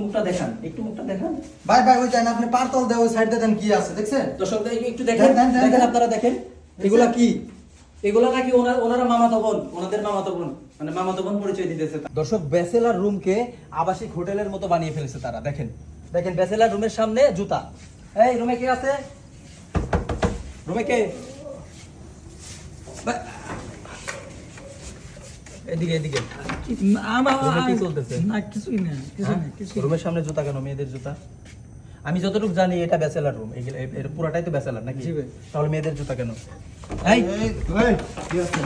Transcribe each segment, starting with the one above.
মুখটা দেখান, একটু মুখটা দেখান ভাই ভাই ওই জানেন আপনি পারতল দেও ওই সাইডে দেন কি আছে দেখছেন? দর্শকদের একটু দেখেন, দেখেন আপনারা দেখেন এগুলা কি, এগুলা নাকি ওনারা মামাতো বোন, ওনাদের মামাতো বোন, মানে মামাতো বোন পরিচয় দিতেছে। দর্শক ব্যাচেলার রুমকে আবাসিক হোটেলের মতো বানিয়ে ফেলেছে তারা। দেখেন দেখেন ব্যাচেলার রুমের সামনে জুতা। এই রুমে কে আছে? রুমে কে? এদিকে এদিকে কি চলতেছে? না কিছুই না, কিছু না, কিছু না। রুমের সামনে জুতা কেন? মেয়েদের জুতা? আমি যতটুকু জানি এটা ব্যাচেলার রুম, এর পুরাটাই তো ব্যাচেলার নাকি? জি ভাই। তাহলে মেয়েদের জুতা কেন? এই ভাই কি আছে?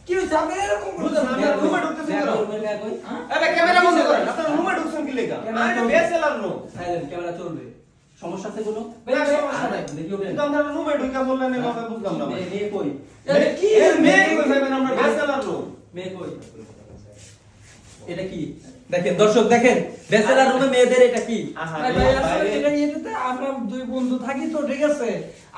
কি হইছে? আপনি এরকম করছেন? রুমে ঢুকতেছেন কেন? আরে ক্যামেরা বন্ধ করেন। আপনারা রুমে ঢুকছেন কি লেগা? আরে বেসেলার রুম। ক্যামেরা চলবে, সমস্যা আছে কোনো? না সমস্যা নাই। দেখি ওঠেন। কিন্তু আপনারা রুমে ঢুকে বললেন এভাবে বুঝলাম না ভাই। মেয়ে কই? কি মেয়ে কই ভাইবেন আমরা বেসেলার রুম। মেয়ে কই? এটা কি? দেখেন দর্শক দেখেন ব্যাচেলার রুমে মেয়েদের এটা কি? ভাই, ভাই, আসলে এটাতে আমরা দুই বন্ধু থাকি তো, ঠিক আছে?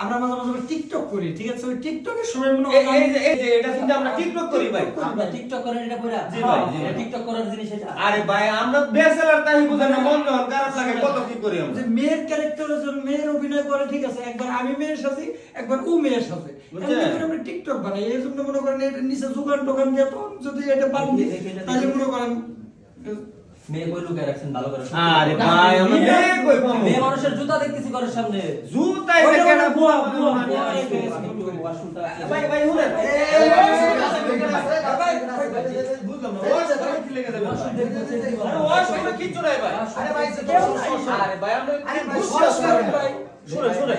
আমরা মাঝে মাঝে টিকটক করি, ঠিক আছে? ওই টিকটকের সময় মনে হয় এই যে এটা কিন্তু আমরা টিকটক করি ভাই। আপনারা টিকটক করেন এটা কইরা? জি ভাই, জি ভাই। এটা টিকটক করার জিনিস এটা। আরে ভাই আমরা বেসেলার তাই বুঝেন না, মন যখন খারাপ লাগে কত কি করি আমরা। যে মেয়ের ক্যারেক্টারের জন্য মেয়ের অভিনয় করে, ঠিক আছে? একবার আমি মেয়ের সাথে, একবার ও মেয়ের সাথে। বুঝছেন? এমনি করে আমরা টিকটক বানাই। এই জন্য মনে করেন এটা নিচে দোকান টোকান দিয়ে তখন যদি এটা বান্ধি, তাহলে মনে করেন মেয়ে কই লুকায় রাখছেন ভালো করে? আরে ভাই আমরা মেয়ে কই পাবো? মেয়ে মানুষের জুতা দেখতেছি ঘরের সামনে। জুতা এটা কেডা বুয়া বুয়া। ভাই ভাই শুনেন। বুঝলাম না। ওয়াশরুমে কি লেগে যাবে? ওয়াশরুমে কিচ্ছু নাই ভাই। আরে ভাই আরে ভাই আমরা আরে ভাই, বিশ্বাস করেন ভাই।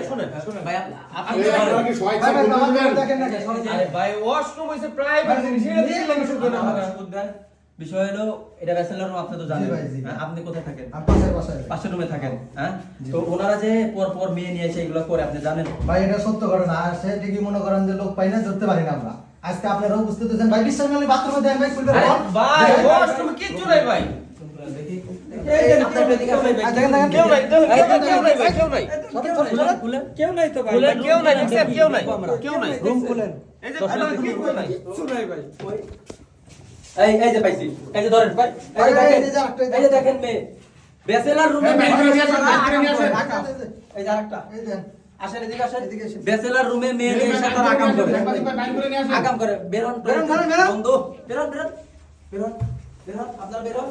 শুনেন। ভাই আপনি ভাই ভাই আমাদের দেখেন না আরে ভাই ওয়াশরুম হইছে প্রাইভেট জিনিস, এটা কি লাগে শুনবেন আপনারা? বিষয় হলো এটা ব্যাচেলর রুম, আপনি তো জানেন। জি ভাই, জি। হ্যাঁ, আপনি কোথায় থাকেন? আমি পাশের পাশের রুমে থাকেন। হ্যাঁ, তো ওনারা যে পর পর মেয়ে নিয়ে এসে এগুলো করে আপনি জানেন? ভাই এটা সত্য ঘটনা। আর সে ঠিকই মনে করেন যে লোক পাই না, ধরতে পারি না আমরা। আজকে আপনারাও বুঝতে দিতেছেন ভাই, বিশ্বাস করলে বাথরুমে দেন ভাই খুলবে। আরে ভাই ওয়াশরুমে কিচ্ছু নাই ভাই। দেখি এই আপনার এদিকে আসেন। দেখেন দেখেন কেউ নাই, কেউ নাই ভাই, কেউ নাই। কেউ নাই তো ভাই। কেউ নাই, দেখছেন? কেউ নাই। কেউ নাই। রুম খুলেন। এই যে কিচ্ছু নাই। কিছু নাই ভাই। এই যে পাইছি, এই যে ধরেন ভাই, এই যে দেখেন, এই যে দেখেন মেয়ে ব্যাচেলর রুমে এই যে আরেকটা এই দেন। আসেন এদিকে আসেন। এদিকে এসেন। ব্যাচেলর রুমে মেয়ে নিয়ে এসে তারা আকাম করে, আকাম করে। বেরোন বেরোন, বেরোন। বন্ধু বেরোন বেরোন বেরোন বেরোন, আপনারা বেরোন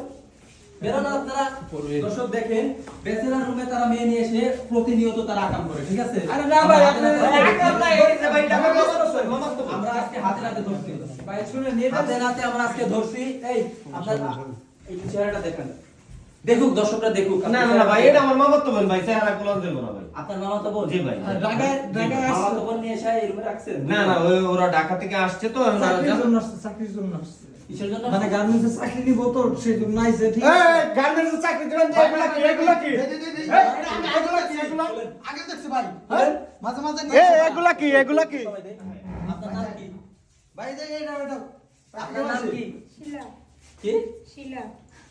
বেরোন। আপনারা দর্শক দেখেন ব্যাচেলর রুমে তারা মেয়ে নিয়ে এসে প্রতিনিয়ত তারা আকাম করে, ঠিক আছে? আরে না ভাই, আমরা হাতে নাতে- আকাম নাই, এই যে ভাই টাকা মামাতো বোন। আমরা আজকে হাতে নাতে ধরছি, ভাই শুনেন, এটা হাতে নাতে আমরা আজকে ধরছি। এই আপনার এই চেহারাটা দেখেন, দেখুক দর্শকরা দেখুক। না না না ভাই, এটা আমার মামাতো বোন ভাই, চেহারা গুলো দেব না ভাই। আপনার মামা তো বোন? জি ভাই। ঢাকায় মামা তো বোন নিয়ে এসে এই রুমে রাখছেন? না না ওরা ঢাকা থেকে আসছে তো চাকরির জন্য আসছে, চাকরির জন্য আসছে। কিসের জন্য? মানে গার্মেন্টসে চাকরি নিব তো, সেই জন্য আইছে, ঠিক আছে? এই গার্মেন্টসের চাকরি দিবেন যে এগুলা কি এগুলা কি? আগে দেখছি ভাই। হ্যাঁ? মাঝে মাঝে এগুলা কি এগুলা কি? সবাই দেখ। আপনার নাম কি? ভাই এই যে এটা এটা আপনার নাম কি? শিলা কি? শিলা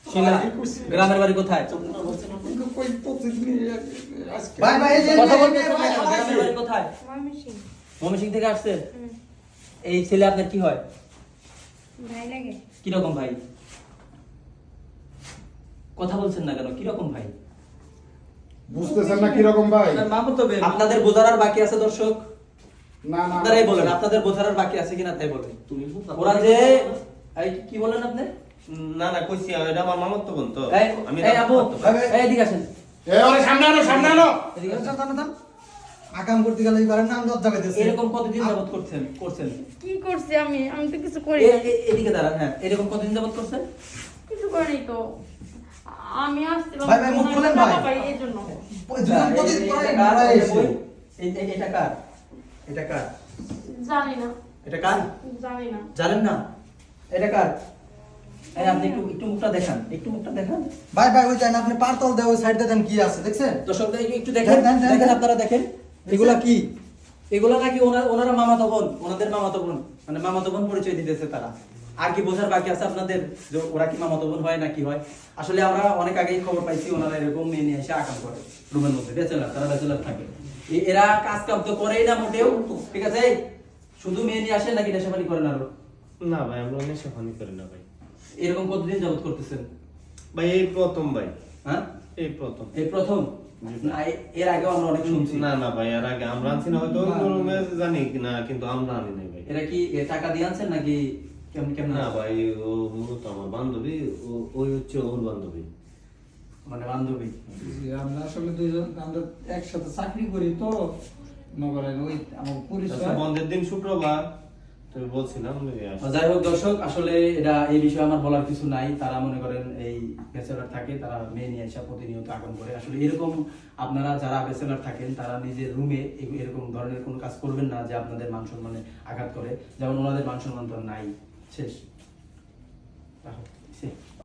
শিলা। গ্রামের বাড়ি কোথায়? কই প্রতিদিন আজকে ভাই ভাই এই যে কথা বলতেছেন না কেন? গ্রামের বাড়ি কোথায়? ময়মনসিং ময়মনসিংহ থেকে আসছে? এই ছেলে আপনার কি হয়? ভাই লাগে কিরকম ভাই? কথা বলছেন না কেন? কিরকম ভাই? বুঝতেছেন না কিরকম ভাই? মামু তো বের। আপনাদের বোঝার আর বাকি আছে দর্শক? না না আপনারাই বলেন, আপনাদের বোঝার আর বাকি আছে কিনা তাই বলেন। ওরা যে এই কি বলেন আপনি? না না কইছি এটা আমার মামাতো বোন তো। এই আমি এই আপু, ভাই, ভাই। এই এদিকে আসেন। এ ওরে সামনে আনো সামনে আনো। এদিকে আসেন। আকাম করতে গেলে করেন না, আমি লজ্জা পাইতেছি। এরকম কতদিন যাবত করছেন? কি করছি আমি আমি তো কিছু করি না। এদিকে দাঁড়ান। হ্যাঁ, এরকম কতদিন যাবত করছেন? কিছু করিনি তো আমি আসছিলাম ভাই, ভাই, মুখ খুলেন ভাই। টাকা পাই এই জন্য দুজন প্রতিদিন করে এটা কার? ঘোরায় এসে। এটা কার? এটা কার? জানি না এটা কার? জানি না জানেন না? এটা কার? এই আপনি একটু মুখটা দেখান, একটু মুখটা দেখান। ভাই ভাই ওই জানেন আপনি পারতল দেও ওই সাইডে দেন কি আছে দেখছেন? দর্শকদের একটু দেখেন, দেন, দেন, দেখেন দেন। আপনারা দেখেন এগুলা কি? এগুলা নাকি ওনারা মামাতো বোন, ওনাদের মামাতো বোন, মানে মামাতো বোন পরিচয় দিতেছে তারা। আর কি বোঝার বাকি আছে আপনাদের যে ওরা কি মামাতো বোন হয় না কি হয়? আসলে আমরা অনেক আগেই খবর পাইছি ওনারা এরকম মেয়ে নিয়ে এসে আকাম করে রুমের মধ্যে, ব্যাচেলার, তারা ব্যাচেলার থাকে। এরা কাজ কাম তো করেই না মোটেও, ঠিক আছে? শুধু মেয়ে নিয়ে আসে নাকি নেশাপানি করেন আরো? না ভাই আমরা নেশা পানি করি না ভাই। এরকম কতদিন যাবত করতেছেন? ভাই এই প্রথম ভাই, হ্যাঁ, এই প্রথম। এই প্রথম? জি। না, এর আগে আমরা অনেক শুনছি। না না ভাই, এর আগে আমরা আনছি না, হয়তো অন্য রুমে জানি না, কিন্তু আমরা আনি নাই ভাই। এরা কি টাকা দিয়ে আনছেন নাকি কেমন কেমন? না ভাই, ও মূলত আমার বান্ধবী, ওই হচ্ছে ওর বান্ধবী। মানে বান্ধবী? আমরা আসলে দুইজন আমরা একসাথে চাকরি করি তো নগরের ওই আমার আচ্ছা, পরিচয়। বন্ধের দিন শুক্রবার, তুমি বলছিলাম যে আসো। যাই হোক দর্শক, আসলে এটা এই বিষয়ে আমার বলার কিছু নাই। তারা মনে করেন এই ব্যাচেলার থাকে, তারা মেয়ে নিয়ে এসে প্রতিনিয়ত আগমন করে। আসলে এরকম আপনারা যারা ব্যাচেলার থাকেন তারা নিজের রুমে এরকম ধরনের কোনো কাজ করবেন না যে আপনাদের মান সম্মানে আঘাত করে। যেমন ওনাদের মান সম্মান তো নাই, শেষ। রাখো।